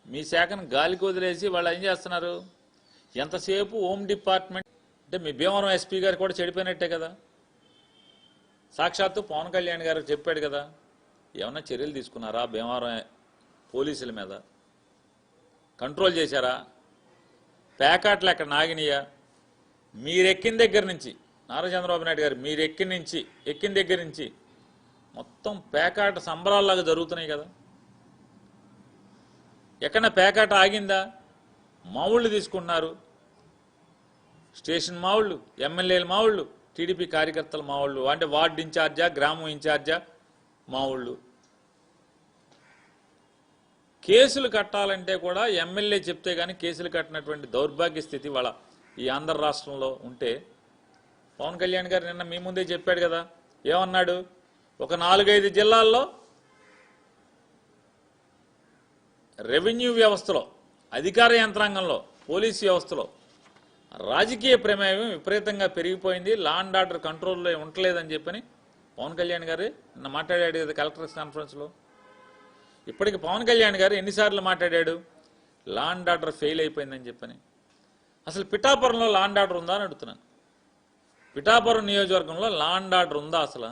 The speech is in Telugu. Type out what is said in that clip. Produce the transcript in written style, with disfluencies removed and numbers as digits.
మీ శాఖను గాలికి వదిలేసి వాళ్ళు ఏం చేస్తున్నారు? ఎంతసేపు హోమ్ డిపార్ట్మెంట్ అంటే మీ భీమవరం ఎస్పీ గారు కూడా చెడిపోయినట్టే కదా. సాక్షాత్తు పవన్ కళ్యాణ్ గారు చెప్పాడు కదా. ఏమన్నా చర్యలు తీసుకున్నారా? భీమవరం పోలీసుల మీద కంట్రోల్ చేశారా? ప్యాకాట్లు ఎక్కడ నాగినయా? మీరెక్కిన దగ్గర నుంచి నారా చంద్రబాబు నాయుడు గారు మీరు ఎక్కిన దగ్గర నుంచి మొత్తం పేకాట సంబరాల్లాగా జరుగుతున్నాయి కదా. ఎక్కడన్నా పేకాట ఆగిందా? మావుళ్ళు తీసుకుంటున్నారు. స్టేషన్ మావుళ్ళు, ఎమ్మెల్యేల మావుళ్ళు, టీడీపీ కార్యకర్తల మావుళ్ళు, అంటే వార్డు ఇన్ఛార్జా, గ్రామం ఇన్ఛార్జా మావుళ్ళు. కేసులు కట్టాలంటే కూడా ఎమ్మెల్యే చెప్తే కానీ కేసులు కట్టినటువంటి దౌర్భాగ్య స్థితి వాళ్ళ ఈ ఆంధ్ర రాష్ట్రంలో ఉంటే, పవన్ కళ్యాణ్ గారు నిన్న మీ ముందే చెప్పాడు కదా. ఏమన్నాడు? ఒక 4-5 జిల్లాల్లో రెవెన్యూ వ్యవస్థలో, అధికార యంత్రాంగంలో, పోలీసు వ్యవస్థలో రాజకీయ ప్రమేయం విపరీతంగా పెరిగిపోయింది, లా అండ్ ఆర్డర్ కంట్రోల్లో ఉండలేదని చెప్పని పవన్ కళ్యాణ్ గారు నిన్న మాట్లాడాడు కదా కలెక్టర్స్ కాన్ఫరెన్స్లో. ఇప్పటికి పవన్ కళ్యాణ్ గారు ఎన్నిసార్లు మాట్లాడాడు? లా అండ్ ఆర్డర్ ఫెయిల్ అయిపోయిందని చెప్పని. అసలు పిఠాపురంలో లా అండ్ ఆర్డర్ ఉందా అని అడుగుతున్నాను. పిఠాపురం నియోజకవర్గంలో లా అండ్ ఆర్డర్ ఉందా అసలు?